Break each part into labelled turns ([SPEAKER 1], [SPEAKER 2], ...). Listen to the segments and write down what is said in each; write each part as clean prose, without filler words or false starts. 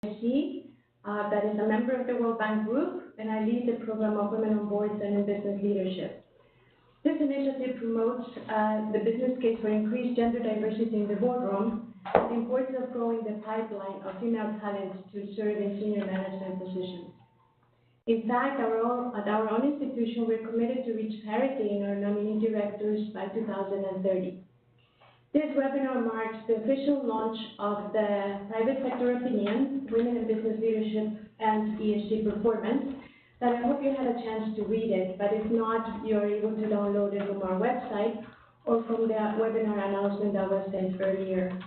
[SPEAKER 1] IFC, that is a member of the World Bank Group, and I lead the program of Women on Boards and in Business Leadership. This initiative promotes the business case for increased gender diversity in the boardroom and the importance of growing the pipeline of female talent to serve in senior management positions. In fact, at our own institution, we're committed to reach parity in our nominee directors by 2030. This webinar marks the official launch of the Private Sector Opinion, Women in Business Leadership and ESG Performance, that I hope you had a chance to read it, but if not, you are able to download it from our website or from the webinar announcement that was sent earlier.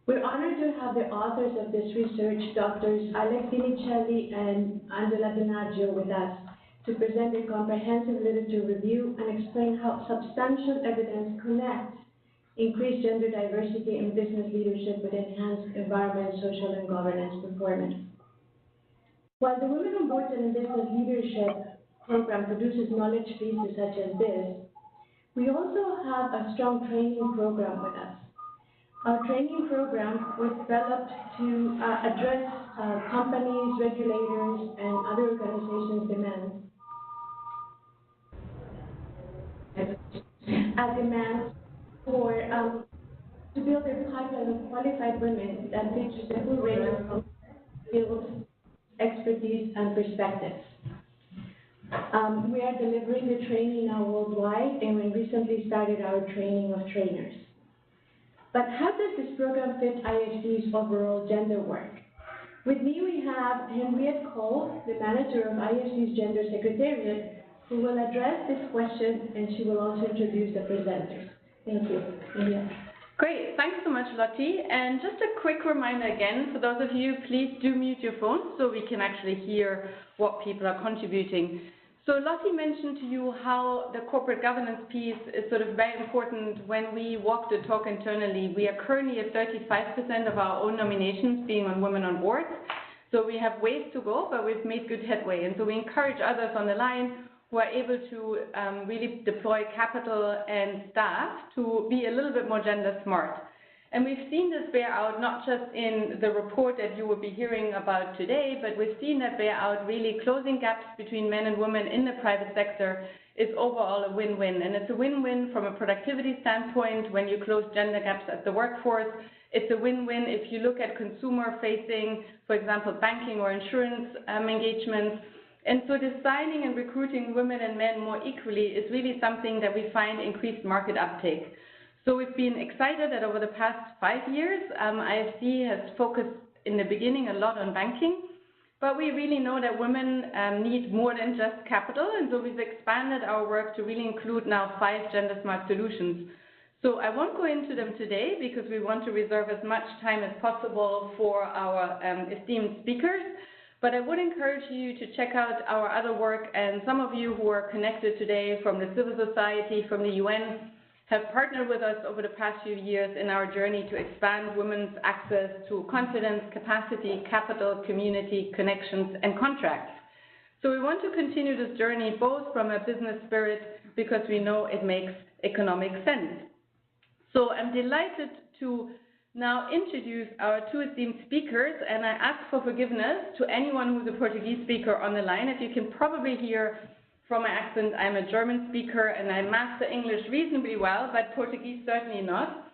[SPEAKER 1] We're honored to have the authors of this research, Drs. Alexandre Miceli and Angela Donaggio, with us to present a comprehensive literature review and explain how substantial evidence connects increased gender diversity in business leadership with enhanced environment, social, and governance performance. While the Women on Boards and in Business Leadership program produces knowledge pieces such as this, we also have a strong training program with us. Our training program was developed to address companies, regulators, and other organizations' demands for to build a pipeline of qualified women that features a full range of skills, expertise, and perspectives. We are delivering the training now worldwide, and we recently started our training of trainers. But how does this program fit IFC's overall gender work? With me, we have Henriette Cole, the manager of IFC's Gender Secretariat, who will address this question, and she will also introduce the presenters. Thank you. Henriette.
[SPEAKER 2] Great, thanks so much, Lottie. And just a quick reminder again, for those of you, please do mute your phones so we can actually hear what people are contributing. So Lottie mentioned to you how the corporate governance piece is sort of very important when we walk the talk internally. We are currently at 35% of our own nominations being on women on boards. So we have ways to go, but we've made good headway. And so we encourage others on the line who are able to really deploy capital and staff to be a little bit more gender smart. And we've seen this bear out not just in the report that you will be hearing about today, but we've seen that bear out really closing gaps between men and women in the private sector is overall a win-win. And it's a win-win from a productivity standpoint when you close gender gaps at the workforce. It's a win-win if you look at consumer-facing, for example, banking or insurance engagements. And so designing and recruiting women and men more equally is really something that we find increased market uptake. So we've been excited that over the past 5 years, IFC has focused in the beginning a lot on banking, but we really know that women need more than just capital, and so we've expanded our work to really include now 5 gender smart solutions. So I won't go into them today because we want to reserve as much time as possible for our esteemed speakers. But I would encourage you to check out our other work, and some of you who are connected today from the civil society, from the UN, have partnered with us over the past few years in our journey to expand women's access to confidence, capacity, capital, community, connections, and contracts. So we want to continue this journey both from a business spirit because we know it makes economic sense. So I'm delighted to now introduce our 2 esteemed speakers, and I ask for forgiveness to anyone who's a Portuguese speaker on the line. As you can probably hear from my accent, I'm a German speaker and I master English reasonably well, but Portuguese certainly not.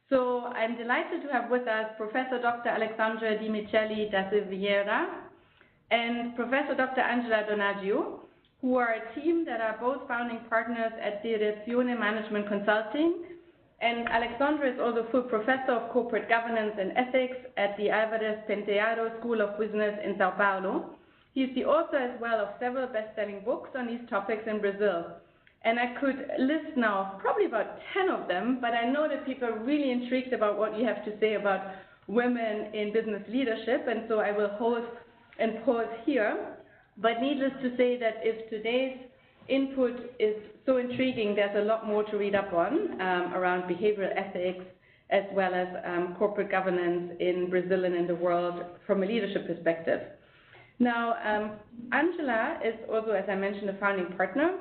[SPEAKER 2] So I'm delighted to have with us Professor Dr. Alexandre di Miceli da Silveira and Professor Dr. Angela Donaggio, who are a team that are both founding partners at Direzione Management Consulting. And Alexandre is also full professor of corporate governance and ethics at the Álvares Penteado School of Business in Sao Paulo. He is the author as well of several best-selling books on these topics in Brazil. And I could list now probably about 10 of them, but I know that people are really intrigued about what you have to say about women in business leadership, and so I will hold and pause here. But needless to say that if today's input is so intriguing, there's a lot more to read up on around behavioral ethics as well as corporate governance in Brazil and in the world from a leadership perspective. Now, Angela is also, as I mentioned, a founding partner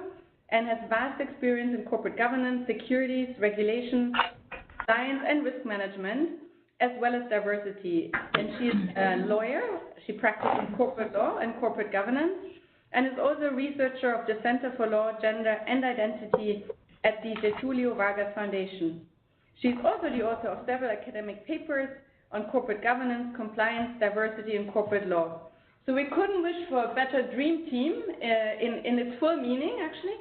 [SPEAKER 2] and has vast experience in corporate governance, securities, regulation, science, and risk management, as well as diversity. And she is a lawyer. She practices corporate law and corporate governance, and is also a researcher of the Center for Law, Gender and Identity at the Getulio Vargas Foundation. She's also the author of several academic papers on corporate governance, compliance, diversity, and corporate law. So we couldn't wish for a better dream team in its full meaning, actually,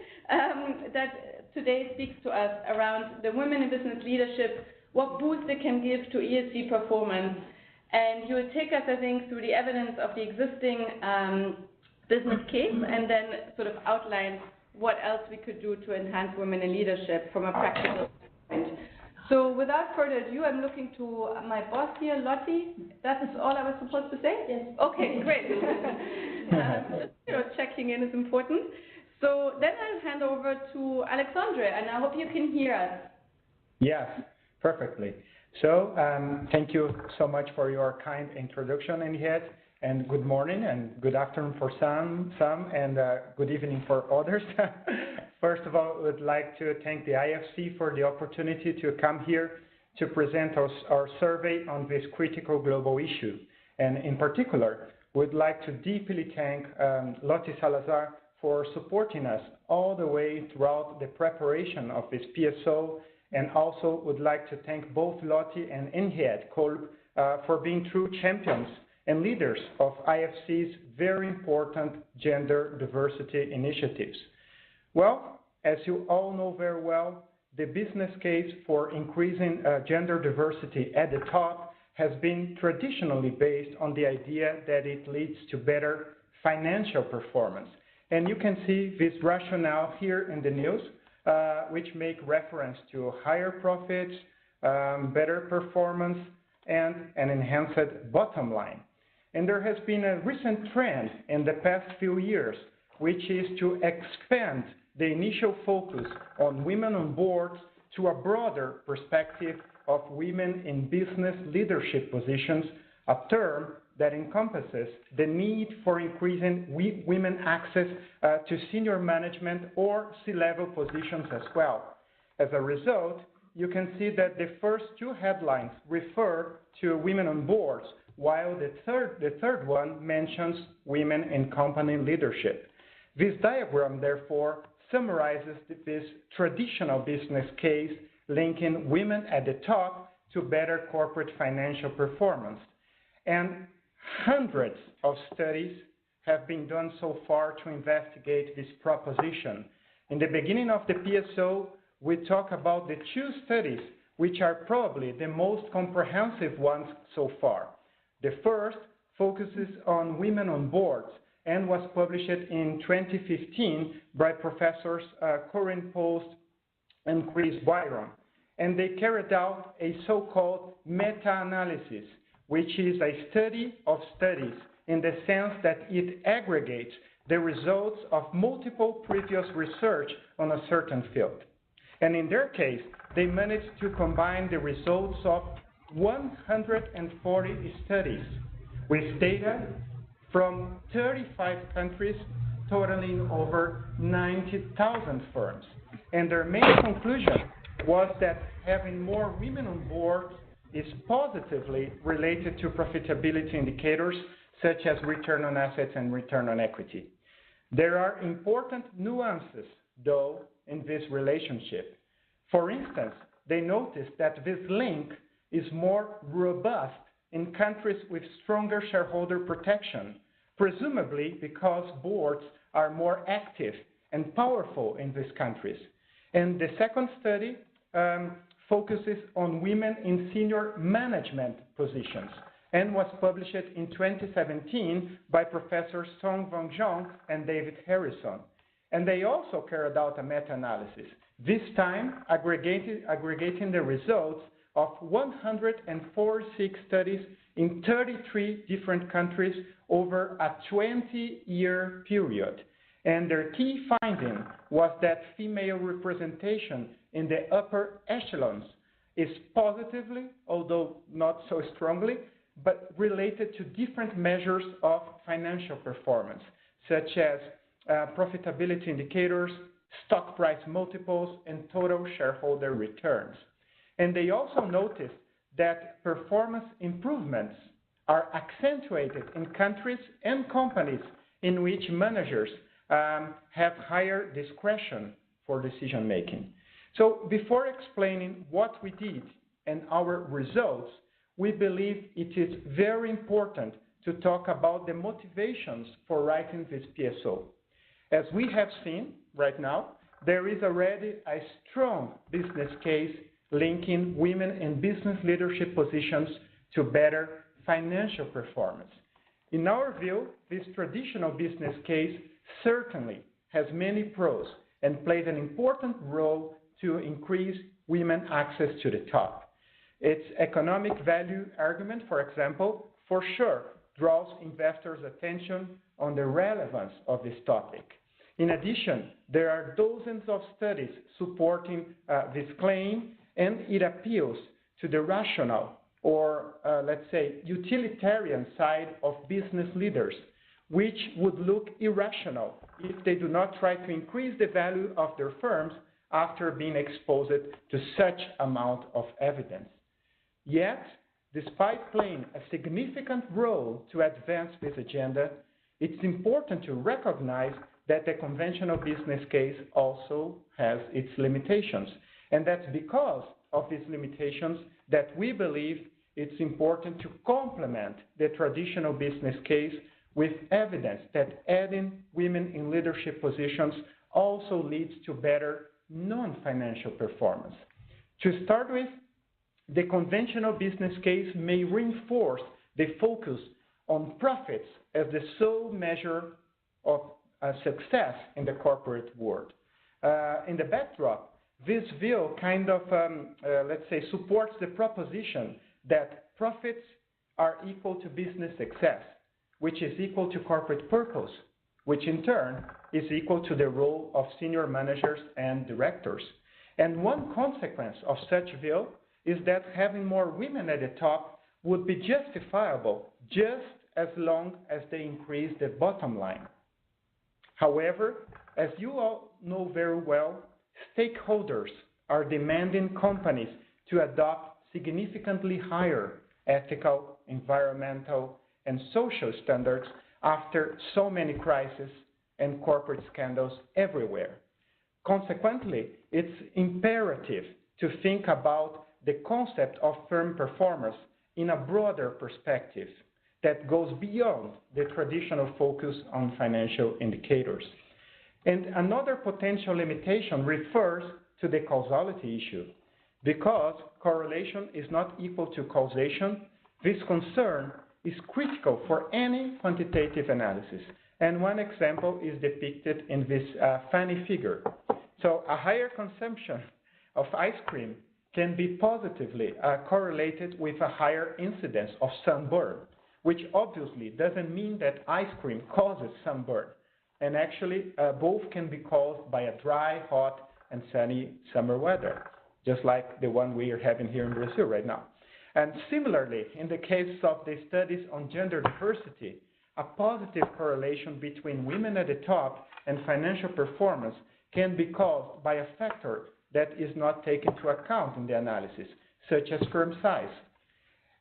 [SPEAKER 2] that today speaks to us around the women in business leadership, what boost it can give to ESG performance. And you will take us, I think, through the evidence of the existing business case, and then sort of outline what else we could do to enhance women in leadership from a practical standpoint. So without further ado, I'm looking to my boss here, Lottie. That is all I was supposed to say?
[SPEAKER 1] Yes.
[SPEAKER 2] Okay, great. Checking in is important. So then I'll hand over to Alexandre, and I hope you can hear us.
[SPEAKER 3] Yes, perfectly. So thank you so much for your kind introduction, Henriette, and good morning and good afternoon for some and good evening for others. First of all, I would like to thank the IFC for the opportunity to come here to present our survey on this critical global issue. And in particular, we'd like to deeply thank Lottie Salazar for supporting us all the way throughout the preparation of this PSO, and also would like to thank both Lottie and Henriette Kolb for being true champions and leaders of IFC's very important gender diversity initiatives. Well, as you all know very well, the business case for increasing gender diversity at the top has been traditionally based on the idea that it leads to better financial performance. And you can see this rationale here in the news, which make reference to higher profits, better performance, and an enhanced bottom line. And there has been a recent trend in the past few years, which is to expand the initial focus on women on boards to a broader perspective of women in business leadership positions, a term that encompasses the need for increasing women access to senior management or C-level positions as well. As a result, you can see that the first two headlines refer to women on boards, while the third one mentions women in company leadership. This diagram, therefore, summarizes this traditional business case linking women at the top to better corporate financial performance. And hundreds of studies have been done so far to investigate this proposition. In the beginning of the PSO, we talk about the two studies which are probably the most comprehensive ones so far. The first focuses on women on boards and was published in 2015 by professors Corinne Post and Chris Byron. And they carried out a so-called meta-analysis, which is a study of studies in the sense that it aggregates the results of multiple previous research on a certain field. And in their case, they managed to combine the results of 140 studies with data from 35 countries totaling over 90,000 firms. And their main conclusion was that having more women on board is positively related to profitability indicators such as return on assets and return on equity. There are important nuances, though, in this relationship. For instance, they noticed that this link is more robust in countries with stronger shareholder protection, presumably because boards are more active and powerful in these countries. And the second study focuses on women in senior management positions and was published in 2017 by Professors Song Van Zhong and David Harrison. And they also carried out a meta-analysis, this time aggregating the results of 146 studies in 33 different countries over a 20-year period. And their key finding was that female representation in the upper echelons is positively, although not so strongly, but related to different measures of financial performance, such as profitability indicators, stock price multiples, and total shareholder returns. And they also noticed that performance improvements are accentuated in countries and companies in which managers have higher discretion for decision making. So before explaining what we did and our results, we believe it is very important to talk about the motivations for writing this PSO. As we have seen right now, there is already a strong business case linking women in business leadership positions to better financial performance. In our view, this traditional business case certainly has many pros and plays an important role to increase women access to the top. Its economic value argument, for example, for sure draws investors' attention on the relevance of this topic. In addition, there are dozens of studies supporting this claim, and it appeals to the rational or, let's say, utilitarian side of business leaders, which would look irrational if they do not try to increase the value of their firms after being exposed to such amount of evidence. Yet, despite playing a significant role to advance this agenda, it's important to recognize that the conventional business case also has its limitations. And that's because of these limitations that we believe it's important to complement the traditional business case with evidence that adding women in leadership positions also leads to better non-financial performance. To start with, the conventional business case may reinforce the focus on profits as the sole measure of success in the corporate world. In the backdrop, this view kind of, let's say, supports the proposition that profits are equal to business success, which is equal to corporate purpose, which in turn is equal to the role of senior managers and directors. And one consequence of such view is that having more women at the top would be justifiable just as long as they increase the bottom line. However, as you all know very well, stakeholders are demanding companies to adopt significantly higher ethical, environmental, and social standards after so many crises and corporate scandals everywhere. Consequently, it's imperative to think about the concept of firm performance in a broader perspective that goes beyond the traditional focus on financial indicators. And another potential limitation refers to the causality issue. Because correlation is not equal to causation, this concern is critical for any quantitative analysis. And one example is depicted in this funny figure. So a higher consumption of ice cream can be positively correlated with a higher incidence of sunburn, which obviously doesn't mean that ice cream causes sunburn. And actually, both can be caused by a dry, hot, and sunny summer weather, just like the one we are having here in Brazil right now. And similarly, in the case of the studies on gender diversity, a positive correlation between women at the top and financial performance can be caused by a factor that is not taken into account in the analysis, such as firm size.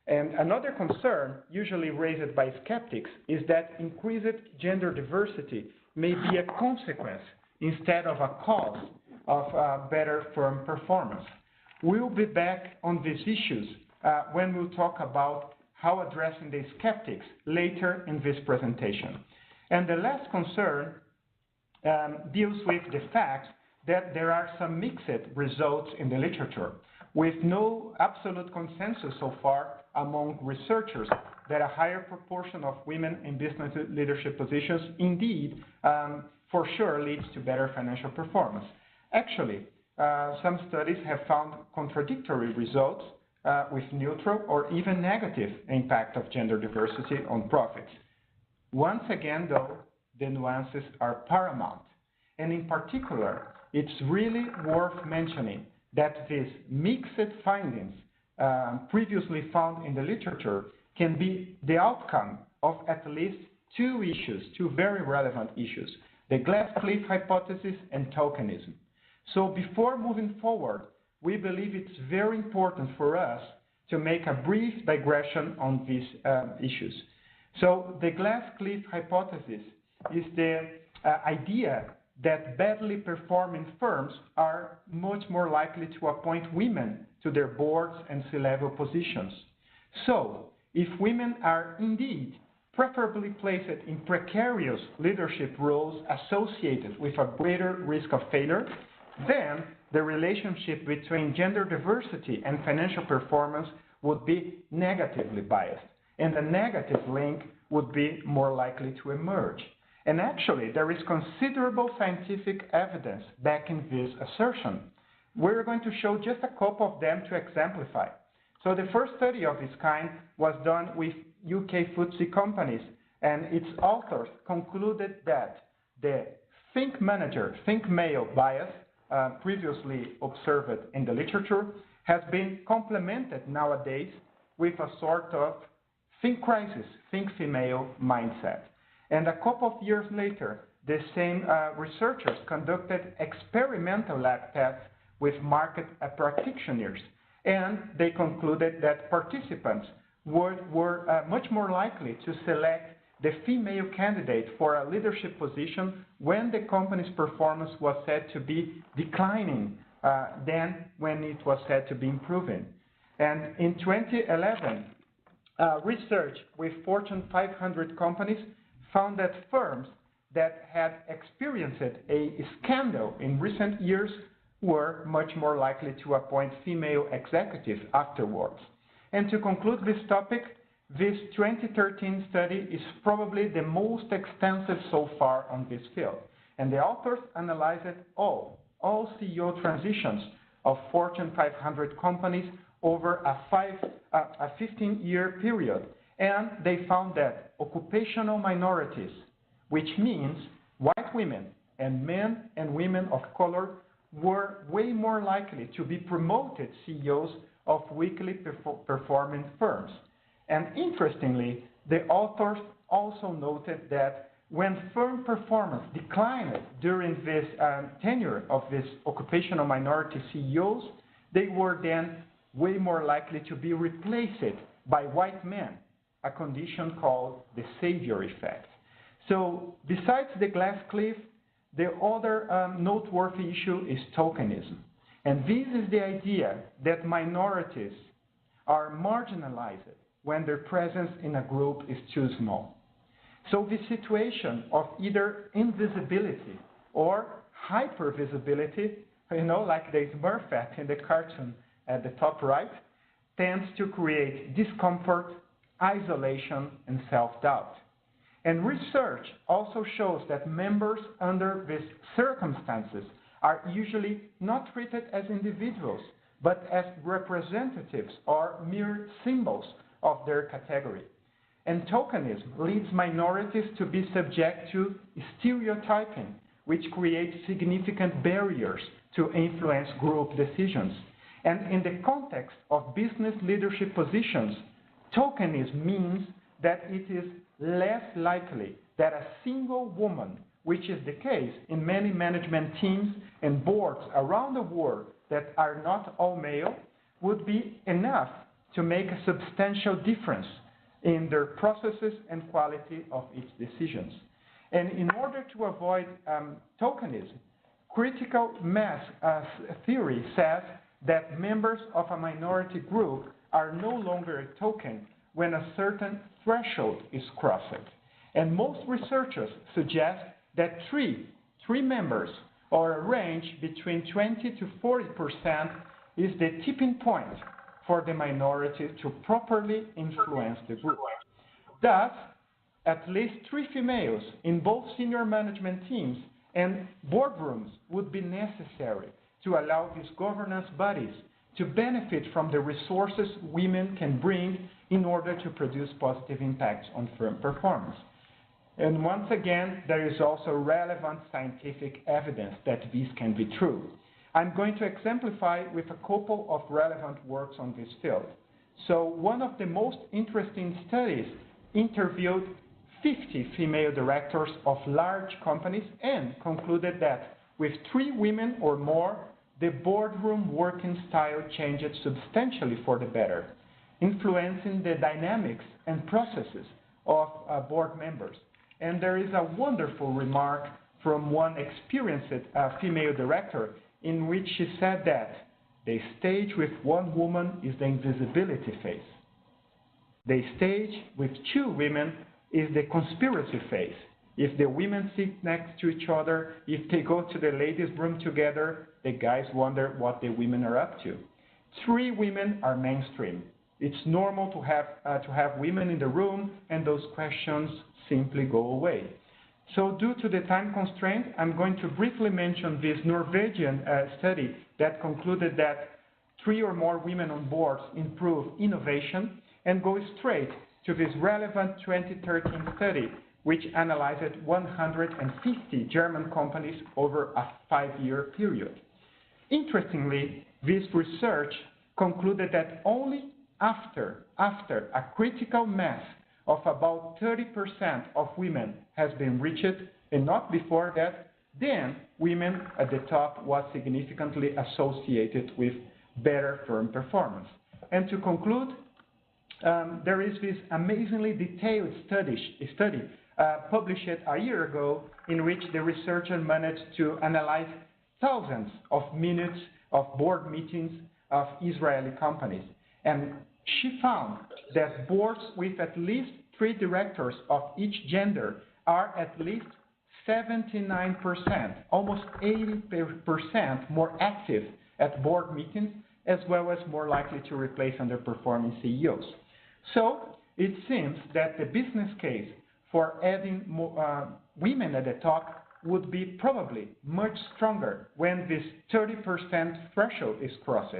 [SPEAKER 3] And another concern, usually raised by skeptics, is that increased gender diversity may be a consequence instead of a cause of better firm performance. We'll be back on these issues when we'll talk about how addressing the skeptics later in this presentation. And the last concern deals with the fact that there are some mixed results in the literature, with no absolute consensus so far among researchers that a higher proportion of women in business leadership positions indeed for sure leads to better financial performance. Actually, some studies have found contradictory results with neutral or even negative impact of gender diversity on profits. Once again, though, the nuances are paramount. And in particular, it's really worth mentioning that these mixed findings previously found in the literature can be the outcome of at least two very relevant issues, the glass cliff hypothesis and tokenism. So before moving forward, we believe it's very important for us to make a brief digression on these issues. So the glass cliff hypothesis is the idea that badly performing firms are much more likely to appoint women to their boards and C-level positions. So, if women are indeed preferably placed in precarious leadership roles associated with a greater risk of failure, then the relationship between gender diversity and financial performance would be negatively biased, and the negative link would be more likely to emerge. And actually, there is considerable scientific evidence backing this assertion. We're going to show just a couple of them to exemplify. So the first study of this kind was done with UK FTSE companies, and its authors concluded that the think manager, think male bias, previously observed in the literature, has been complemented nowadays with a sort of think crisis, think female mindset. And a couple of years later, the same researchers conducted experimental lab tests with market practitioners, and they concluded that participants were much more likely to select the female candidate for a leadership position when the company's performance was said to be declining than when it was said to be improving. And in 2011, research with Fortune 500 companies found that firms that had experienced a scandal in recent years were much more likely to appoint female executives afterwards. And to conclude this topic, this 2013 study is probably the most extensive so far on this field. And the authors analyzed all CEO transitions of Fortune 500 companies over a 15-year period. And they found that occupational minorities, which means white women and men and women of color, were way more likely to be promoted CEOs of weakly performing firms. And interestingly, the authors also noted that when firm performance declined during this tenure of these occupational minority CEOs, they were then way more likely to be replaced by white men, a condition called the savior effect. So besides the glass cliff, the other noteworthy issue is tokenism. And this is the idea that minorities are marginalized when their presence in a group is too small. So the situation of either invisibility or hypervisibility, like the Smurfette in the cartoon at the top right, tends to create discomfort, isolation, and self-doubt. And research also shows that members under these circumstances are usually not treated as individuals, but as representatives or mere symbols of their category. And tokenism leads minorities to be subject to stereotyping, which creates significant barriers to influence group decisions. And in the context of business leadership positions, tokenism means that it is less likely that a single woman, which is the case in many management teams and boards around the world that are not all male, would be enough to make a substantial difference in their processes and quality of its decisions. And in order to avoid tokenism, critical mass theory says that members of a minority group are no longer a token when a certain threshold is crossed. And most researchers suggest that three members, or a range between 20 to 40%, is the tipping point for the minority to properly influence the group. Thus, at least 3 females in both senior management teams and boardrooms would be necessary to allow these governance bodies to benefit from the resources women can bring in order to produce positive impacts on firm performance. And once again, there is also relevant scientific evidence that this can be true. I'm going to exemplify with a couple of relevant works on this field. So one of the most interesting studies interviewed 50 female directors of large companies and concluded that with 3 women or more, the boardroom working style changed substantially for the better. influencing the dynamics and processes of board members. And there is a wonderful remark from one experienced female director in which she said that the stage with one woman is the invisibility phase. The stage with two women is the conspiracy phase. If the women sit next to each other, if they go to the ladies' room together, the guys wonder what the women are up to. Three women are mainstream. It's normal to have women in the room, and those questions simply go away. So due to the time constraint, I'm going to briefly mention this Norwegian study that concluded that 3 or more women on boards improve innovation, and go straight to this relevant 2013 study, which analyzed 150 German companies over a 5-year period. Interestingly, this research concluded that only after a critical mass of about 30% of women has been reached, and not before that, then women at the top was significantly associated with better firm performance. And to conclude, there is this amazingly detailed study published a year ago in which the researcher managed to analyze thousands of minutes of board meetings of Israeli companies. And she found that boards with at least 3 directors of each gender are at least 79%, almost 80% more active at board meetings, as well as more likely to replace underperforming CEOs. So it seems that the business case for adding more, women at the top would be probably much stronger when this 30% threshold is crossed.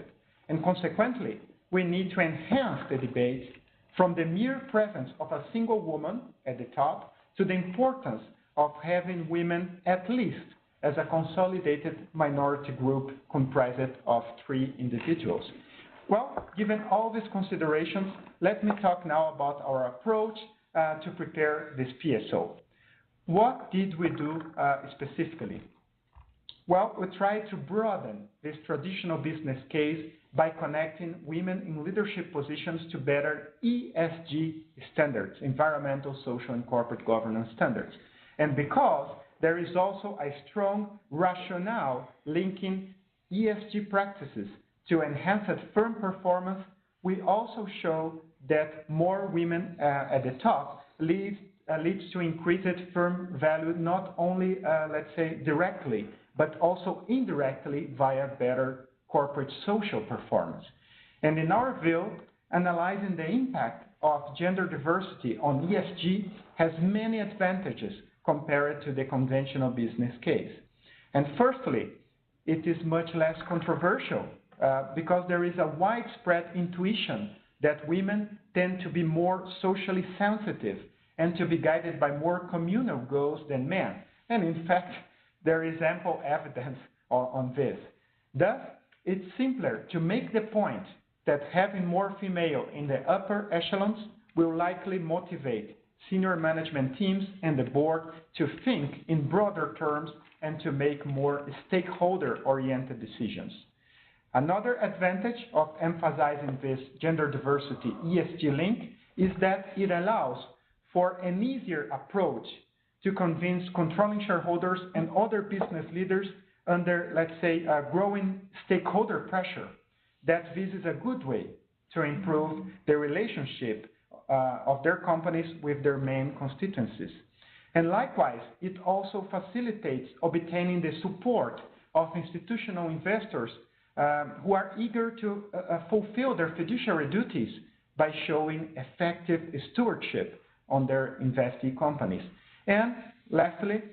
[SPEAKER 3] And consequently, we need to enhance the debate from the mere presence of a single woman at the top to the importance of having women at least as a consolidated minority group comprised of 3 individuals. Well, given all these considerations, let me talk now about our approach to prepare this PSO. What did we do specifically? Well, we tried to broaden this traditional business case by connecting women in leadership positions to better ESG standards, environmental, social, and corporate governance standards. And because there is also a strong rationale linking ESG practices to enhanced firm performance, we also show that more women at the top leads to increased firm value, not only, let's say, directly, but also indirectly via better corporate social performance. And in our view, analyzing the impact of gender diversity on ESG has many advantages compared to the conventional business case. And firstly, it is much less controversial because there is a widespread intuition that women tend to be more socially sensitive and to be guided by more communal goals than men. And in fact, there is ample evidence on this. Thus, it's simpler to make the point that having more female in the upper echelons will likely motivate senior management teams and the board to think in broader terms and to make more stakeholder-oriented decisions. Another advantage of emphasizing this gender diversity ESG link is that it allows for an easier approach to convince controlling shareholders and other business leaders under, let's say, growing stakeholder pressure that this is a good way to improve the relationship of their companies with their main constituencies. And likewise, it also facilitates obtaining the support of institutional investors who are eager to fulfill their fiduciary duties by showing effective stewardship on their investee companies. And lastly,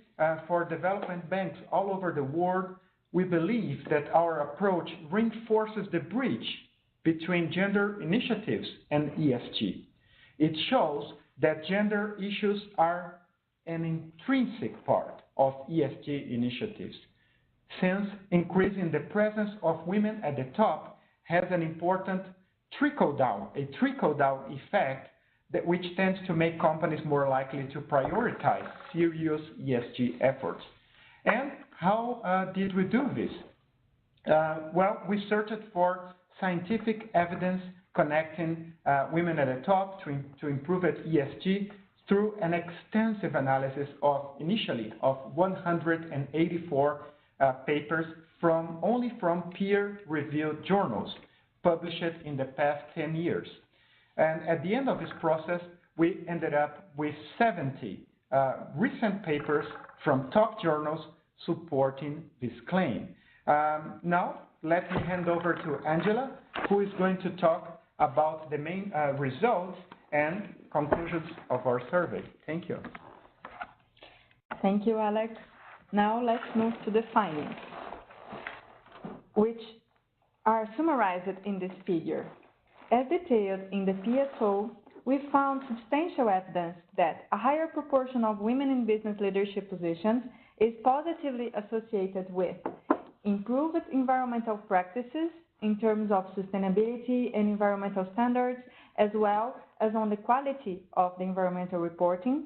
[SPEAKER 3] for development banks all over the world, we believe that our approach reinforces the bridge between gender initiatives and ESG. It shows that gender issues are an intrinsic part of ESG initiatives, since increasing the presence of women at the top has an important trickle-down effect which tends to make companies more likely to prioritize serious ESG efforts. And how did we do this? Well, we searched for scientific evidence connecting women at the top to improve at ESG through an extensive analysis initially of 184 papers only from peer-reviewed journals published in the past 10 years. And at the end of this process, we ended up with 70 recent papers from top journals supporting this claim. Now, let me hand over to Angela, who is going to talk about the main results and conclusions of our survey. Thank you.
[SPEAKER 4] Thank you, Alex. Now let's move to the findings, which are summarized in this figure. As detailed in the PSO, we found substantial evidence that a higher proportion of women in business leadership positions is positively associated with improved environmental practices in terms of sustainability and environmental standards, as well as on the quality of the environmental reporting,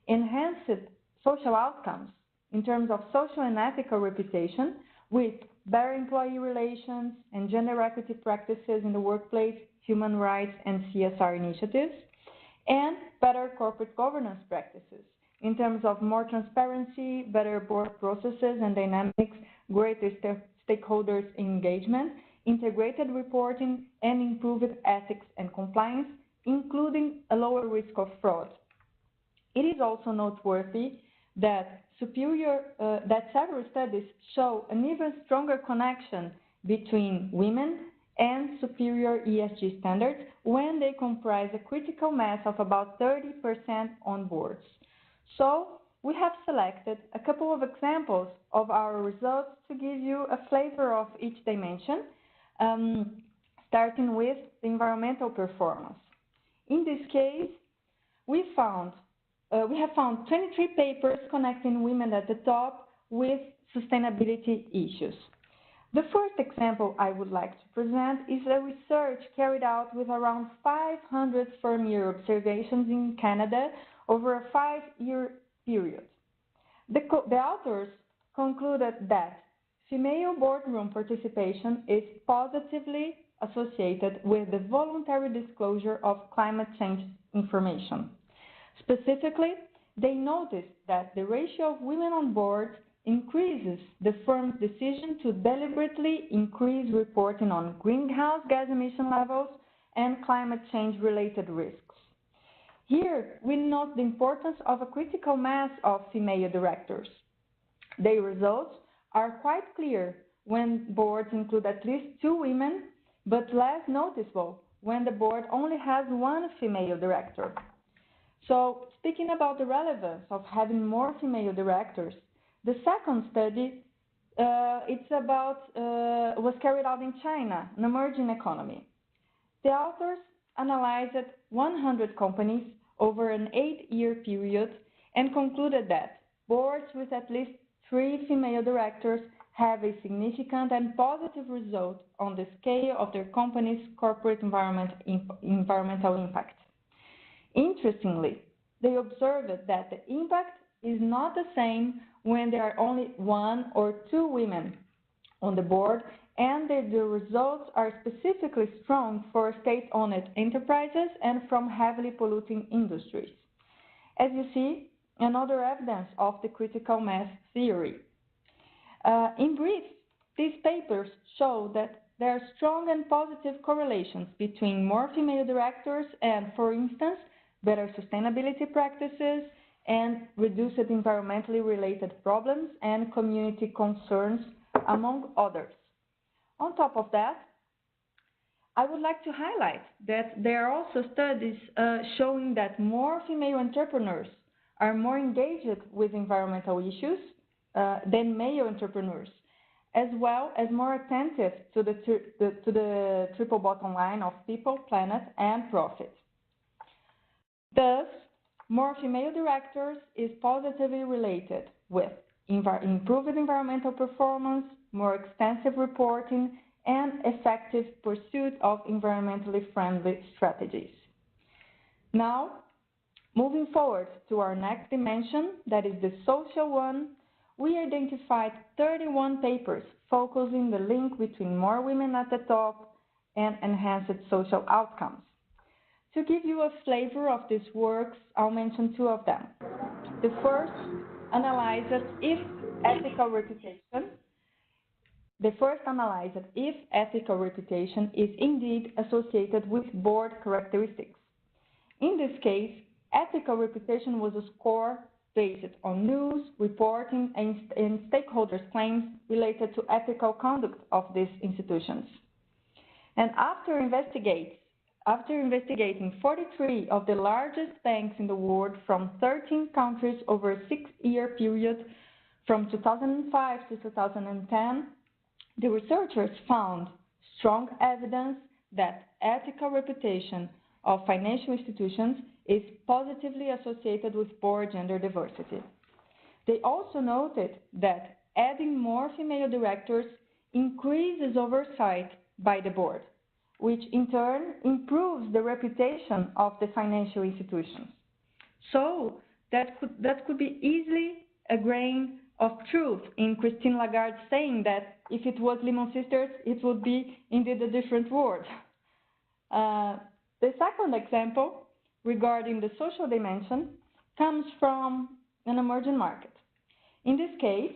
[SPEAKER 4] enhanced social outcomes in terms of social and ethical reputation, with better employee relations and gender equity practices in the workplace, human rights and CSR initiatives, and better corporate governance practices in terms of more transparency, better board processes and dynamics, greater stakeholders engagement, integrated reporting, and improved ethics and compliance, including a lower risk of fraud. It is also noteworthy that several studies show an even stronger connection between women and superior ESG standards when they comprise a critical mass of about 30% on boards. So we have selected a couple of examples of our results to give you a flavor of each dimension, starting with the environmental performance. In this case, we have found 23 papers connecting women at the top with sustainability issues. The first example I would like to present is a research carried out with around 500 firm-year observations in Canada over a 5-year period. The authors concluded that female boardroom participation is positively associated with the voluntary disclosure of climate change information. Specifically, they noticed that the ratio of women on board increases the firm's decision to deliberately increase reporting on greenhouse gas emission levels and climate change-related risks. Here, we note the importance of a critical mass of female directors. Their results are quite clear when boards include at least 2 women, but less noticeable when the board only has 1 female director. So, speaking about the relevance of having more female directors, the second study was carried out in China, an emerging economy. The authors analyzed 100 companies over an 8-year period and concluded that boards with at least 3 female directors have a significant and positive result on the scale of their company's corporate environmental impact. Interestingly, they observed that the impact is not the same when there are only 1 or 2 women on the board, and that the results are specifically strong for state-owned enterprises and from heavily polluting industries. As you see, another evidence of the critical mass theory. In brief, these papers show that there are strong and positive correlations between more female directors and, for instance, better sustainability practices and reduced environmentally related problems and community concerns, among others. On top of that, I would like to highlight that there are also studies showing that more female entrepreneurs are more engaged with environmental issues than male entrepreneurs, as well as more attentive to the triple bottom line of people, planet, and profit. Thus, more female directors is positively related with improved environmental performance, more extensive reporting, and effective pursuit of environmentally friendly strategies. Now, moving forward to our next dimension, that is the social one, we identified 31 papers focusing the link between more women at the top and enhanced social outcomes. To give you a flavor of these works, I'll mention two of them. The first analyzes if ethical reputation is indeed associated with board characteristics. In this case, ethical reputation was a score based on news, reporting, and stakeholders' claims related to ethical conduct of these institutions. And after investigating 43 of the largest banks in the world from 13 countries over a 6-year period from 2005 to 2010, the researchers found strong evidence that ethical reputation of financial institutions is positively associated with board gender diversity. They also noted that adding more female directors increases oversight by the board, which in turn improves the reputation of the financial institutions. So that could be easily a grain of truth in Christine Lagarde saying that if it was Lehman Sisters, it would be indeed a different world. The second example regarding the social dimension comes from an emerging market. In this case,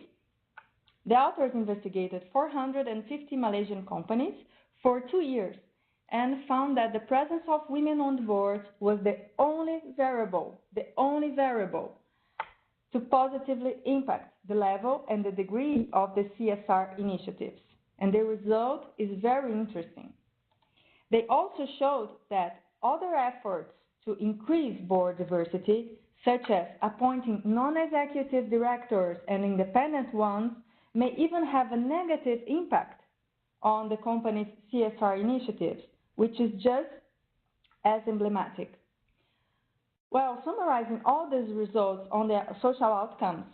[SPEAKER 4] the authors investigated 450 Malaysian companies for 2 years and found that the presence of women on boards was the only variable to positively impact the level and the degree of the CSR initiatives. And the result is very interesting. They also showed that other efforts to increase board diversity, such as appointing non-executive directors and independent ones, may even have a negative impact on the company's CSR initiatives, which is just as emblematic. Well, summarizing all these results on the social outcomes,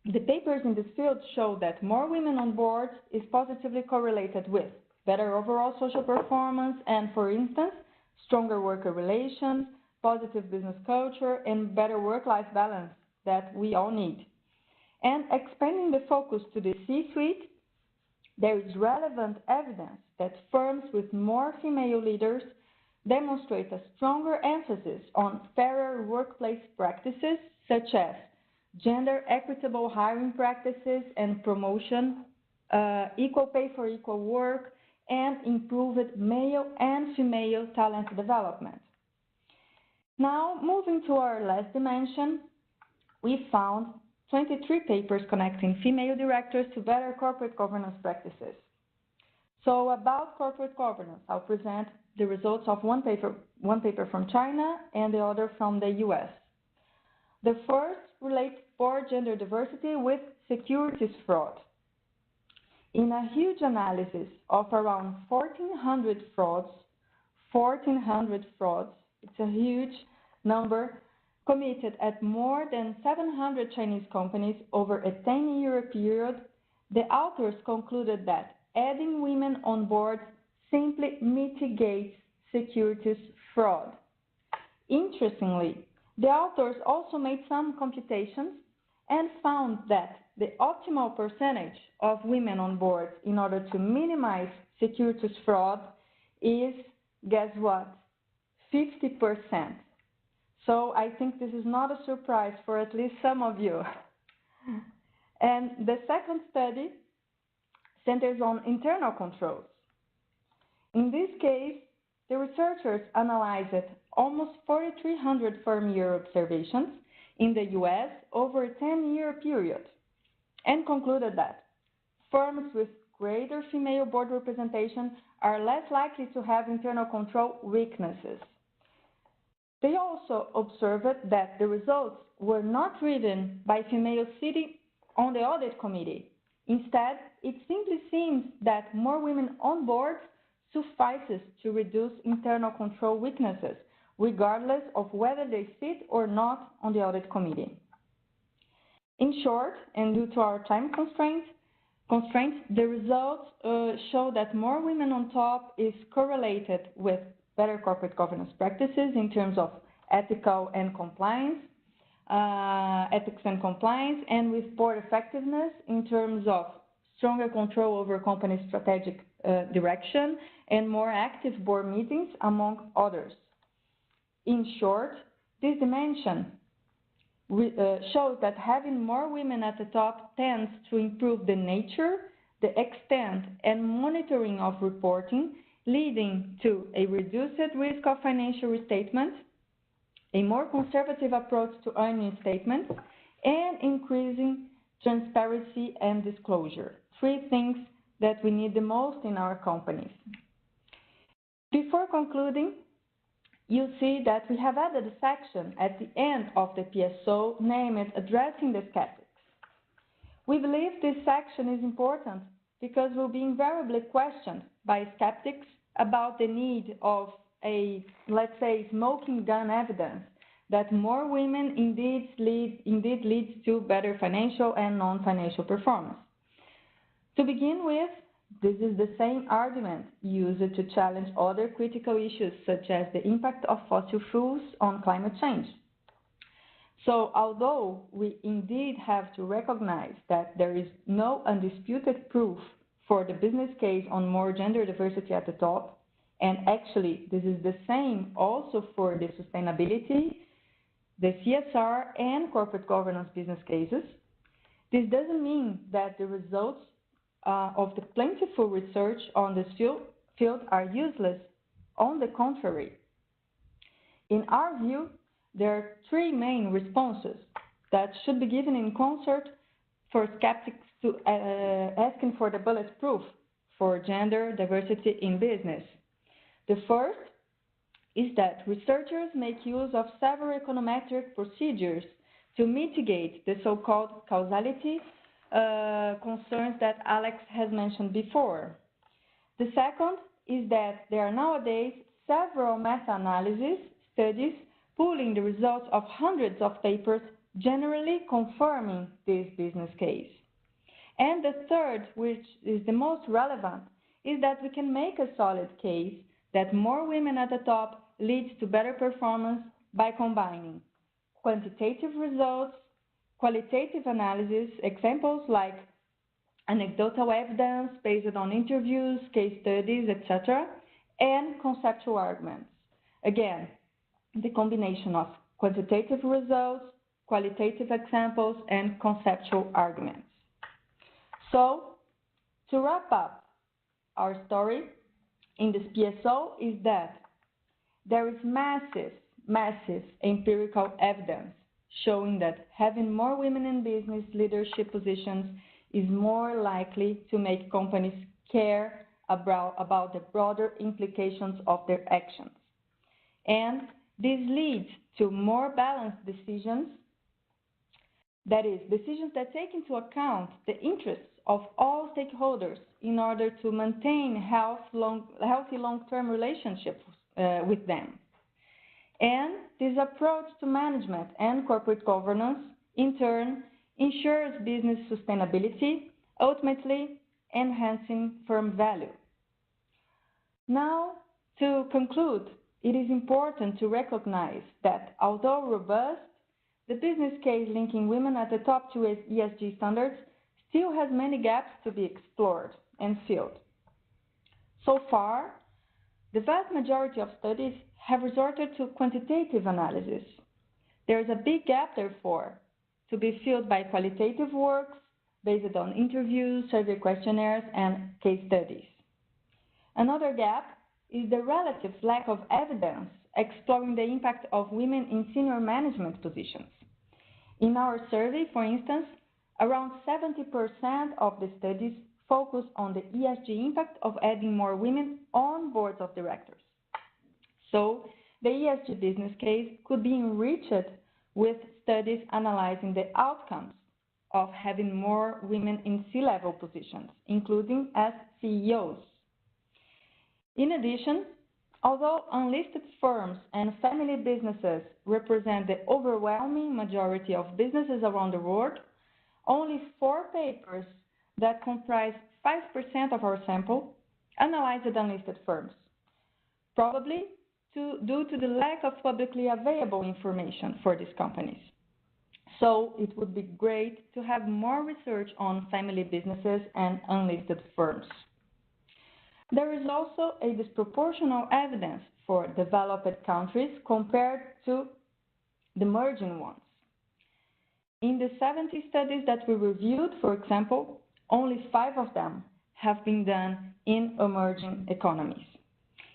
[SPEAKER 4] the papers in this field show that more women on boards is positively correlated with better overall social performance and, for instance, stronger worker relations, positive business culture, and better work-life balance that we all need. And expanding the focus to the C-suite, there is relevant evidence that firms with more female leaders demonstrate a stronger emphasis on fairer workplace practices, such as gender equitable hiring practices and promotion, equal pay for equal work, and improved male and female talent development. Now, moving to our last dimension, we found 23 papers connecting female directors to better corporate governance practices. So about corporate governance, I'll present the results of one paper from China and the other from the US. The first relates board gender diversity with securities fraud. In a huge analysis of around 1,400 frauds, it's a huge number, committed at more than 700 Chinese companies over a 10-year period, the authors concluded that adding women on board simply mitigates securities fraud. Interestingly, the authors also made some computations and found that the optimal percentage of women on board in order to minimize securities fraud is, guess what, 50%. So I think this is not a surprise for at least some of you. And the second study centers on internal controls. In this case, the researchers analyzed almost 4,300 firm year observations in the US over a 10-year period and concluded that firms with greater female board representation are less likely to have internal control weaknesses. They also observed that the results were not driven by females sitting on the audit committee. Instead, it simply seems that more women on board suffices to reduce internal control weaknesses, regardless of whether they sit or not on the audit committee. In short, and due to our time constraints, the results show that more women on top is correlated with better corporate governance practices in terms of ethics and compliance, and with board effectiveness in terms of stronger control over company strategic direction, and more active board meetings, among others. In short, this dimension shows that having more women at the top tends to improve the nature, the extent, and monitoring of reporting, leading to a reduced risk of financial restatement, a more conservative approach to earning statements, and increasing transparency and disclosure. Three things that we need the most in our companies. Before concluding, you see that we have added a section at the end of the PSO named Addressing the Skeptics. We believe this section is important because we'll be invariably questioned by skeptics about the need of a, let's say, smoking gun evidence that more women indeed leads to better financial and non-financial performance. To begin with, this is the same argument used to challenge other critical issues such as the impact of fossil fuels on climate change. So although we indeed have to recognize that there is no undisputed proof for the business case on more gender diversity at the top, and actually this is the same also for the sustainability, the CSR, and corporate governance business cases, this doesn't mean that the results of the plentiful research on this field are useless. On the contrary, in our view, there are three main responses that should be given in concert for skeptics to asking for the bulletproof for gender diversity in business. The first is that researchers make use of several econometric procedures to mitigate the so-called causality concerns that Alex has mentioned before. The second is that there are nowadays several meta-analysis studies pooling the results of hundreds of papers, generally confirming this business case. And the third, which is the most relevant, is that we can make a solid case that more women at the top leads to better performance by combining quantitative results, qualitative analysis, examples like anecdotal evidence based on interviews, case studies, etc., and conceptual arguments. Again, the combination of quantitative results, qualitative examples, and conceptual arguments. So, to wrap up our story in this PSO is that there is massive empirical evidence showing that having more women in business leadership positions is more likely to make companies care about the broader implications of their actions. And this leads to more balanced decisions, that is, decisions that take into account the interests of all stakeholders in order to maintain healthy long-term relationships with them. And this approach to management and corporate governance, in turn, ensures business sustainability, ultimately enhancing firm value. Now, to conclude, it is important to recognize that although robust, the business case linking women at the top to ESG standards still has many gaps to be explored and filled. So far, the vast majority of studies have resorted to quantitative analysis. There is a big gap, therefore, to be filled by qualitative works based on interviews, survey questionnaires, and case studies. Another gap is the relative lack of evidence exploring the impact of women in senior management positions. In our survey, for instance, around 70% of the studies focus on the ESG impact of adding more women on boards of directors. So, the ESG business case could be enriched with studies analyzing the outcomes of having more women in C-level positions, including as CEOs. In addition, although unlisted firms and family businesses represent the overwhelming majority of businesses around the world, only 4 papers that comprise 5% of our sample analyzed unlisted firms, probably due to the lack of publicly available information for these companies. So it would be great to have more research on family businesses and unlisted firms. There is also a disproportional evidence for developed countries compared to the emerging ones. In the 70 studies that we reviewed, for example, only 5 of them have been done in emerging economies.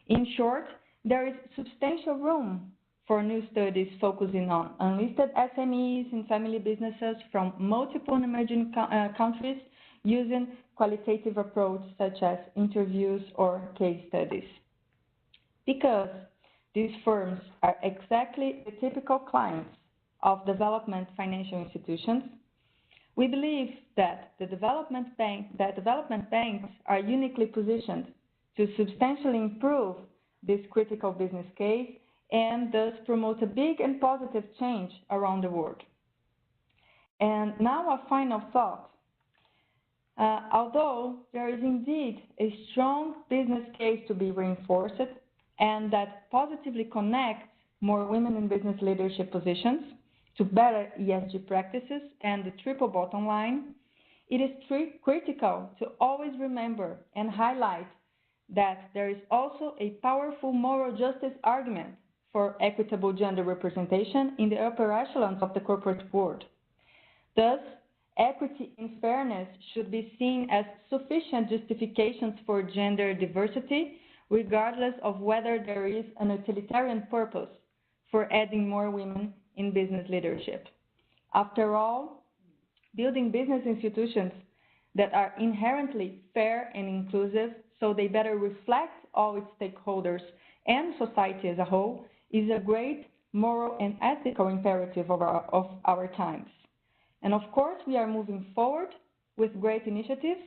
[SPEAKER 4] In short, there is substantial room for new studies focusing on unlisted SMEs and family businesses from multiple emerging countries using qualitative approach such as interviews or case studies. Because these firms are exactly the typical clients of development financial institutions, we believe that development banks are uniquely positioned to substantially improve this critical business case and thus promote a big and positive change around the world. And now a final thought. Although there is indeed a strong business case to be reinforced and that positively connects more women in business leadership positions to better ESG practices and the triple bottom line, it is critical to always remember and highlight that there is also a powerful moral justice argument for equitable gender representation in the upper echelons of the corporate world. Thus, equity and fairness should be seen as sufficient justifications for gender diversity, regardless of whether there is an utilitarian purpose for adding more women in business leadership. After all, building business institutions that are inherently fair and inclusive so they better reflect all its stakeholders and society as a whole is a great moral and ethical imperative of our times. And of course, we are moving forward with great initiatives,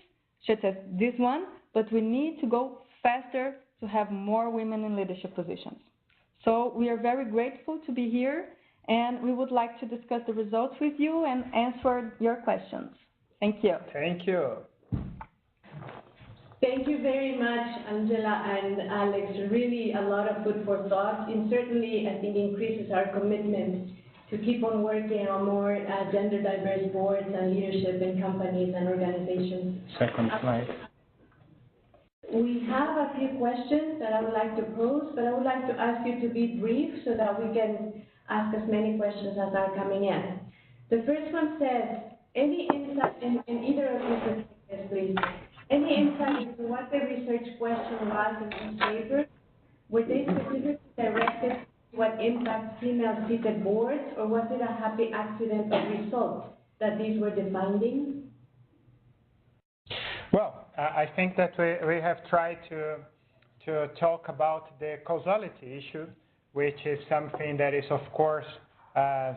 [SPEAKER 4] such as this one, but we need to go faster to have more women in leadership positions. So we are very grateful to be here, and we would like to discuss the results with you and answer your questions. Thank you.
[SPEAKER 3] Thank you.
[SPEAKER 1] Thank you very much, Angela and Alex. Really a lot of food for thought, and certainly I think increases our commitment to keep on working on more gender diverse boards and leadership in companies and organizations.
[SPEAKER 3] Second slide.
[SPEAKER 1] We have a few questions that I would like to pose, but I would like to ask you to be brief so that we can ask as many questions as are coming in. The first one says, any insight in either of you perspectives, please? Any insight into what the research question was in this paper? Were they specifically directed to what impacts female-seated boards, or was it a happy accident of result that these were the findings?
[SPEAKER 3] Well, I think that we have tried to talk about the causality issue, which is something that is, of course,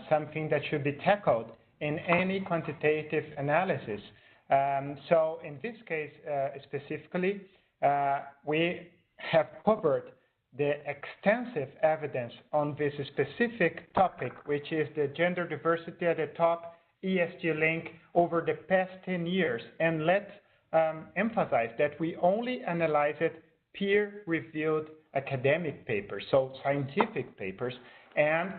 [SPEAKER 3] something that should be tackled in any quantitative analysis. So in this case specifically, we have covered the extensive evidence on this specific topic, which is the gender diversity at the top, ESG link over the past 10 years. And let's emphasize that we only analyzed peer-reviewed academic papers, so scientific papers, and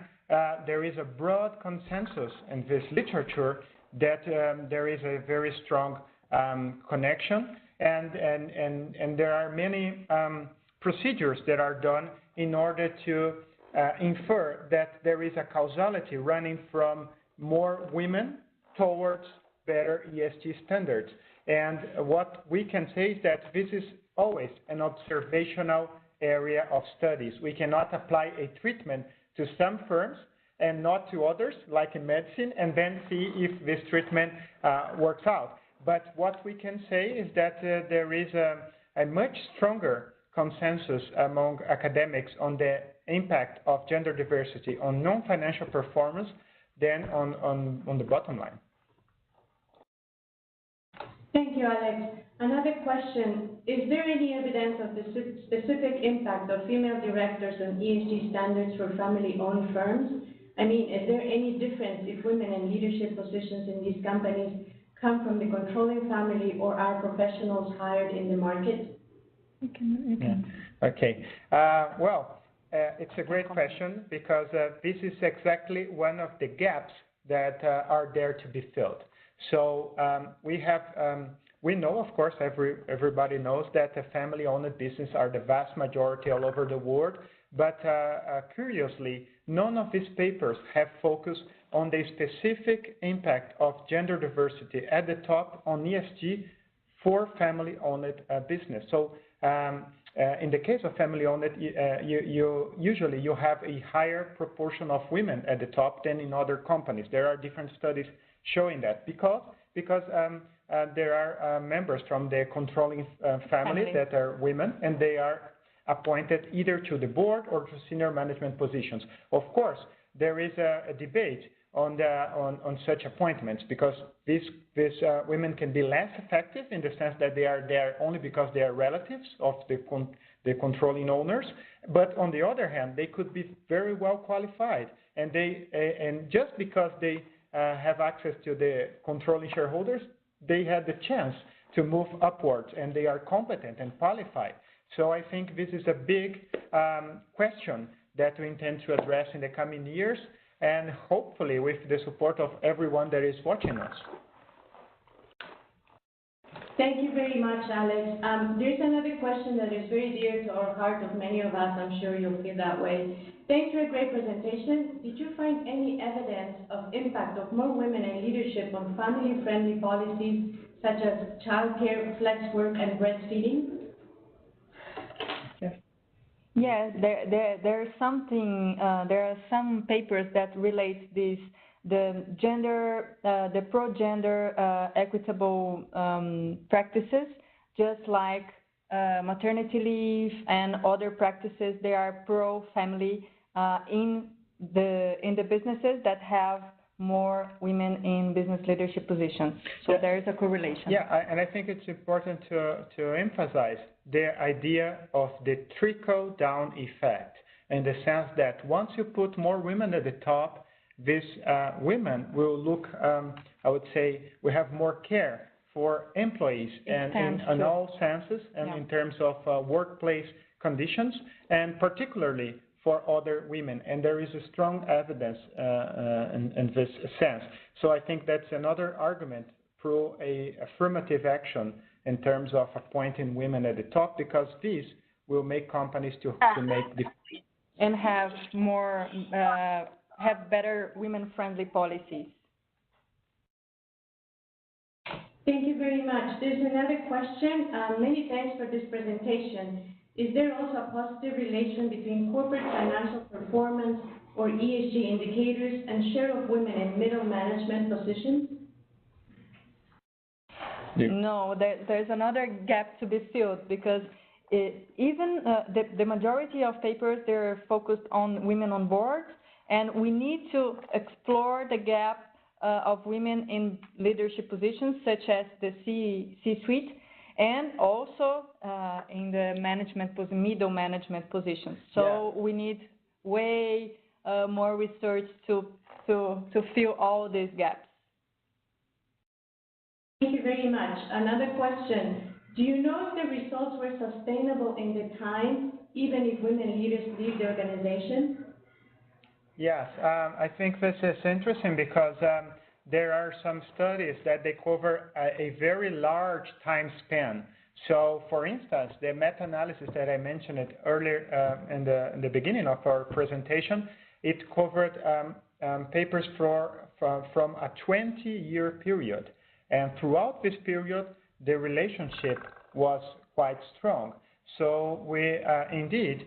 [SPEAKER 3] there is a broad consensus in this literature that there is a very strong connection, and there are many procedures that are done in order to infer that there is a causality running from more women towards better ESG standards. And what we can say is that this is always an observational area of studies. We cannot apply a treatment to some firms and not to others, like in medicine, and then see if this treatment works out. But what we can say is that there is a much stronger consensus among academics on the impact of gender diversity on non-financial performance than on the bottom line.
[SPEAKER 1] Thank you, Alex. Another question, is there any evidence of the specific impact of female directors on ESG standards for family-owned firms? I mean, is there any difference if women in leadership positions in these companies come from the controlling family or are professionals hired in the market?
[SPEAKER 3] Okay. Well, it's a great question because this is exactly one of the gaps that are there to be filled. So we have we know, of course, everybody knows that the family-owned businesses are the vast majority all over the world, but curiously, none of these papers have focused on the specific impact of gender diversity at the top on ESG for family-owned business. So in the case of family-owned, usually you have a higher proportion of women at the top than in other companies. There are different studies showing that because there are members from the controlling family that are women, and they are appointed either to the board or to senior management positions. Of course, there is a debate on such appointments because these women can be less effective in the sense that they are there only because they are relatives of the controlling owners. But on the other hand, they could be very well qualified, and just because they have access to the controlling shareholders, they had the chance to move upwards, and they are competent and qualified. So I think this is a big question that we intend to address in the coming years, and hopefully with the support of everyone that is watching us.
[SPEAKER 1] Thank you very much, Alex. There's another question that is very dear to our heart of many of us. I'm sure you'll feel that way. Thanks for a great presentation. Did you find any evidence of impact of more women in leadership on family-friendly policies such as childcare, flex work, and breastfeeding?
[SPEAKER 4] Yes, there are some papers that relate this, the pro-gender equitable practices, just like maternity leave and other practices. They are pro-family in the businesses that have more women in business leadership positions. So there is a correlation.
[SPEAKER 3] Yeah, and I think it's important to emphasize the idea of the trickle-down effect, in the sense that once you put more women at the top, these women will look, I would say, we have more care for employees and in all senses, and in terms of workplace conditions, and particularly for other women. And there is a strong evidence in this sense. So I think that's another argument pro affirmative action in terms of appointing women at the top, because these will make companies to make
[SPEAKER 4] and have more have better women-friendly policies.
[SPEAKER 1] Thank you very much. There's another question. Many thanks for this presentation. Is there also a positive relation between corporate financial performance or ESG indicators and share of women in middle management positions?
[SPEAKER 4] No, there's another gap to be filled, because even the majority of papers, they're focused on women on boards, and we need to explore the gap of women in leadership positions such as the C-suite, and also in the middle management positions. So we need way more research to fill all these gaps.
[SPEAKER 1] Thank you very much. Another question. Do you know if the results were sustainable in the time, even if women leaders leave the organization?
[SPEAKER 3] Yes, I think this is interesting because there are some studies that they cover a very large time span. So, for instance, the meta-analysis that I mentioned earlier in the beginning of our presentation, it covered papers from a 20-year period. And throughout this period, the relationship was quite strong. So we indeed,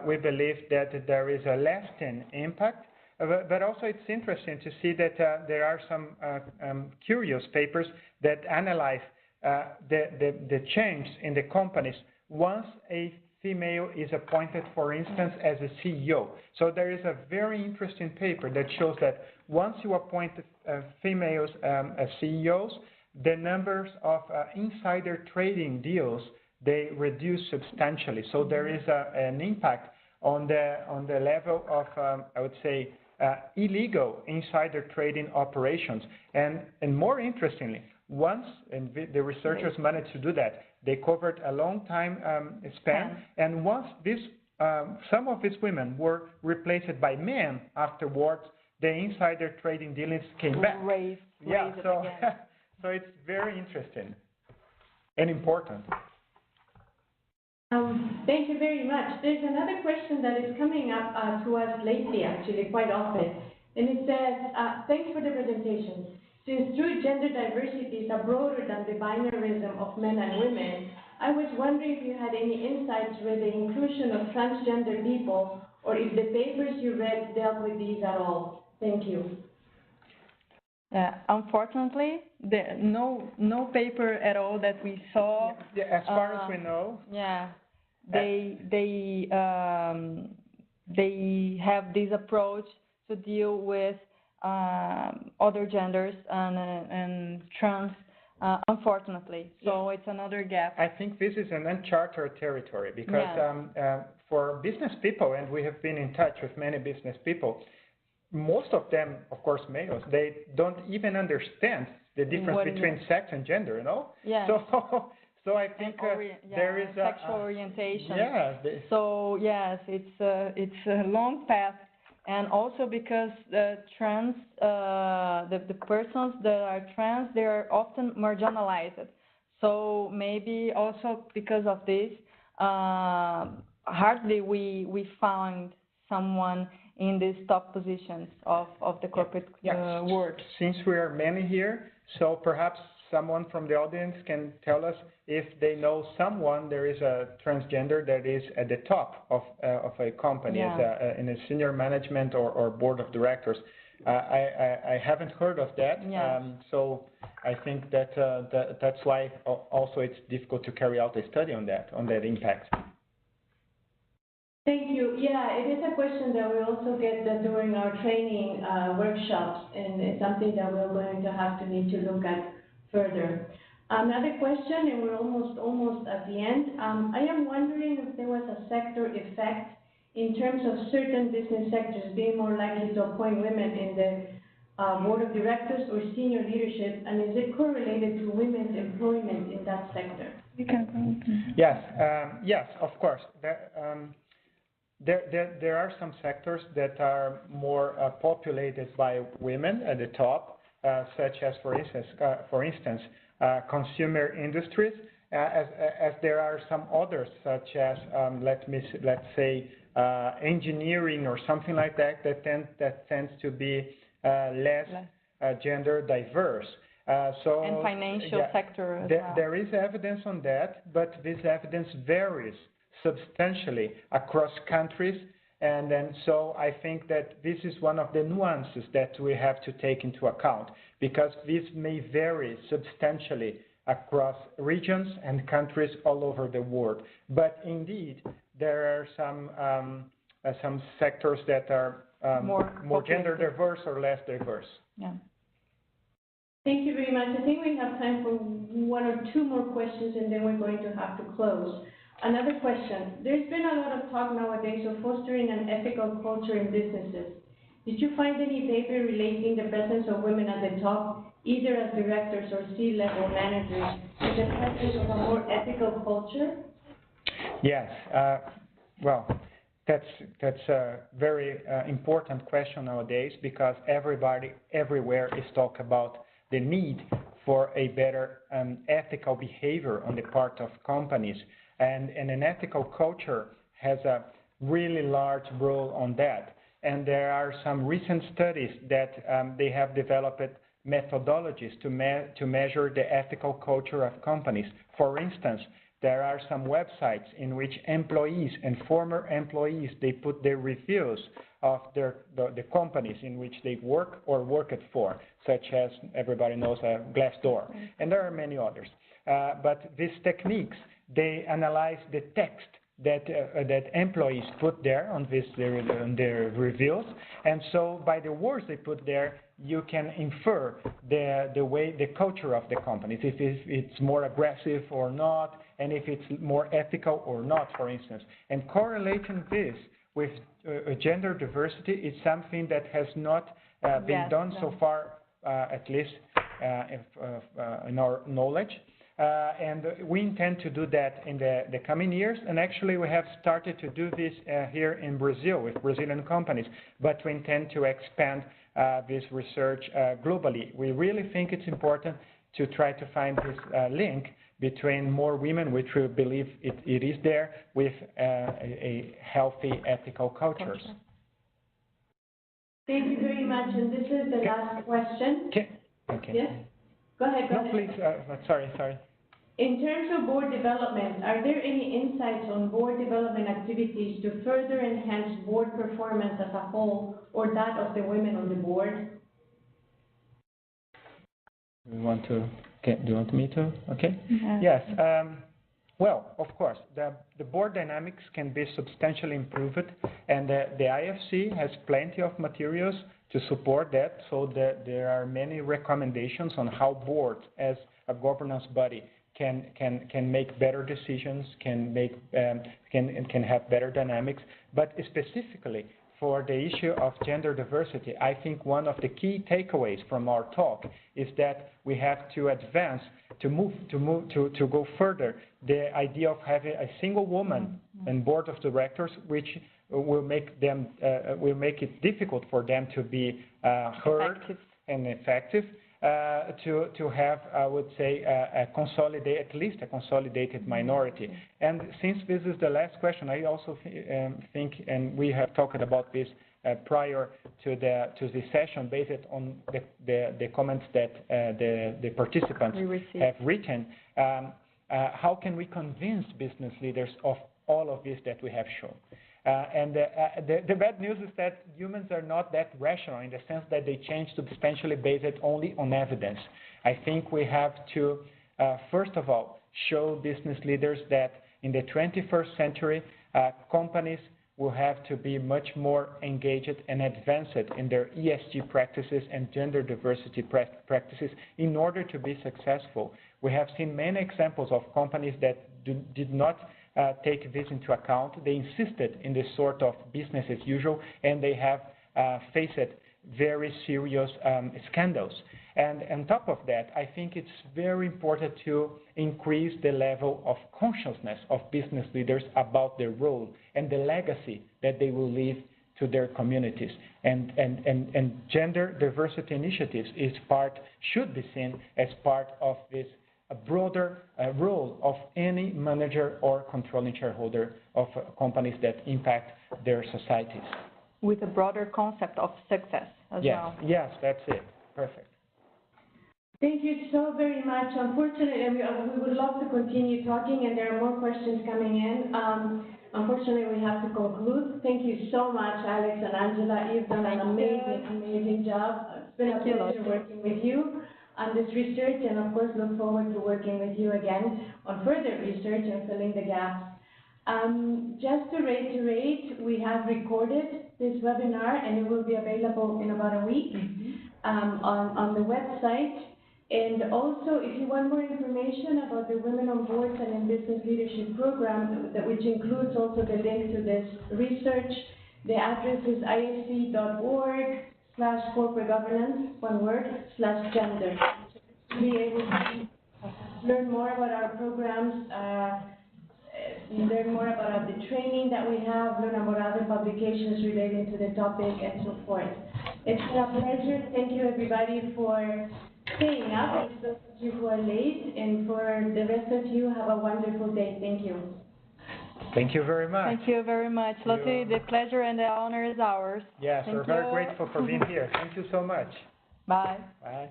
[SPEAKER 3] we believe that there is a lasting impact. But also it's interesting to see that there are some curious papers that analyze the change in the companies once a female is appointed, for instance, as a CEO. So there is a very interesting paper that shows that once you appoint females as CEOs, the numbers of insider trading deals, they reduce substantially. So there is an impact on the level of, I would say, illegal insider trading operations. And more interestingly, once, and the researchers managed to do that, they covered a long time span, and once some of these women were replaced by men afterwards, the insider trading dealings came back.
[SPEAKER 4] Raised
[SPEAKER 3] so it's very interesting. and important.
[SPEAKER 1] Thank you very much. There's another question that is coming up to us lately, actually, quite often. And it says, thanks for the presentation. Since true gender diversities are broader than the binarism of men and women, I was wondering if you had any insights with the inclusion of transgender people, or if the papers you read dealt with these at all. Thank you.
[SPEAKER 4] Unfortunately, no paper at all that we saw.
[SPEAKER 3] Yeah, as far as we know.
[SPEAKER 4] Yeah, they have this approach to deal with other genders and trans, unfortunately. So it's another gap.
[SPEAKER 3] I think this is an uncharted territory because for business people, and we have been in touch with many business people, most of them, of course, males, they don't even understand the difference between sex and gender, you know?
[SPEAKER 4] Yeah.
[SPEAKER 3] So I think there is a
[SPEAKER 4] sexual orientation.
[SPEAKER 3] Yeah.
[SPEAKER 4] So yes, it's a long path, and also because the trans, the persons that are trans, they are often marginalized. So maybe also because of this, hardly we found someone in these top positions of the corporate world.
[SPEAKER 3] Since we are many here, so perhaps someone from the audience can tell us if they know someone, there is a transgender that is at the top of a company, in a senior management or board of directors. I haven't heard of that, so I think that that's why also it's difficult to carry out a study on that impact.
[SPEAKER 1] Thank you. Yeah, it is a question that we also get during our training workshops, and it's something that we're going to need to look at further. Another question, and we're almost at the end. I am wondering if there was a sector effect in terms of certain business sectors being more likely to appoint women in the board of directors or senior leadership, and is it correlated to women's employment in that sector?
[SPEAKER 3] Yes, of course. There are some sectors that are more populated by women at the top, such as, for instance, consumer industries, as there are some others, such as let's say engineering or something like that tends to be less gender diverse.
[SPEAKER 4] And financial sector as well.
[SPEAKER 3] There is evidence on that, but this evidence varies substantially across countries, and then so I think that this is one of the nuances that we have to take into account, because this may vary substantially across regions and countries all over the world. But indeed, there are some sectors that are more gender diverse or less diverse.
[SPEAKER 4] Yeah.
[SPEAKER 1] Thank you very much. I think we have time for one or two more questions, and then we're going to have to close. Another question. There's been a lot of talk nowadays of fostering an ethical culture in businesses. Did you find any paper relating the presence of women at the top, either as directors or C-level managers, with the presence of a more ethical culture?
[SPEAKER 3] Yes. Well, that's a very important question nowadays, because everybody everywhere is talking about the need for a better ethical behavior on the part of companies. And an ethical culture has a really large role on that. And there are some recent studies that they have developed methodologies to measure the ethical culture of companies. For instance, there are some websites in which employees and former employees, they put their reviews of the companies in which they work or worked for, such as everybody knows Glassdoor. And there are many others. But these techniques, they analyze the text that employees put there on their reviews, and so by the words they put there, you can infer the culture of the companies, if it's more aggressive or not, and if it's more ethical or not, for instance. And correlating this with gender diversity is something that has not been done so far, at least in our knowledge. And we intend to do that in the coming years. And actually, we have started to do this here in Brazil with Brazilian companies, but we intend to expand this research globally. We really think it's important to try to find this link between more women, which we believe it is there, with a healthy ethical cultures.
[SPEAKER 1] Thank you very much. And this is the last question.
[SPEAKER 3] Okay.
[SPEAKER 1] Yes? Go ahead.
[SPEAKER 3] No, please. Sorry.
[SPEAKER 1] In terms of board development, are there any insights on board development activities to further enhance board performance as a whole or that of the women on the board?
[SPEAKER 3] Do you want me to? Okay.
[SPEAKER 4] Yeah.
[SPEAKER 3] Yes. Well, of course, the board dynamics can be substantially improved, and the IFC has plenty of materials to support that. So there are many recommendations on how boards, as a governance body, can make better decisions, can have better dynamics. But specifically for the issue of gender diversity, I think one of the key takeaways from our talk is that we have to advance, to go further, the idea of having a single woman on board of directors, which will make it difficult for them to be heard and effective. To have, I would say, at least a consolidated minority. And since this is the last question, I also think, and we have talked about this prior to the session, based on the comments that the participants have written, how can we convince business leaders of all of this that we have shown? And the bad news is that humans are not that rational in the sense that they change substantially based only on evidence. I think we have to, first of all, show business leaders that in the 21st century, companies will have to be much more engaged and advanced in their ESG practices and gender diversity practices in order to be successful. We have seen many examples of companies that did not take this into account. They insisted in this sort of business as usual, and they have faced very serious scandals. And on top of that, I think it's very important to increase the level of consciousness of business leaders about their role and the legacy that they will leave to their communities. And gender diversity initiatives should be seen as part of this a broader role of any manager or controlling shareholder of companies that impact their societies.
[SPEAKER 4] With a broader concept of success as well.
[SPEAKER 3] Yes, that's it. Perfect.
[SPEAKER 1] Thank you so very much. Unfortunately, we would love to continue talking, and there are more questions coming in. Unfortunately, we have to conclude. Thank you so much, Alex and Angela. You've done an amazing job. It's been a pleasure working with you on this research, and of course look forward to working with you again on further research and filling the gaps. Just to reiterate, we have recorded this webinar and it will be available in about a week on the website. And also, if you want more information about the Women on Boards and in Business Leadership program, which includes also the link to this research, the address is isc.org/corporate governance, one word, /gender. To be able to learn more about our programs, learn more about the training that we have, learn about other publications relating to the topic, and so forth. It's been a pleasure. Thank you, everybody, for staying up, those of you who are late, and for the rest of you, have a wonderful day. Thank you.
[SPEAKER 3] Thank you very much.
[SPEAKER 4] Thank you very much. Lottie, the pleasure and the honor is ours.
[SPEAKER 3] Yes, we're very grateful for being here. Thank you so much.
[SPEAKER 4] Bye.
[SPEAKER 3] Bye.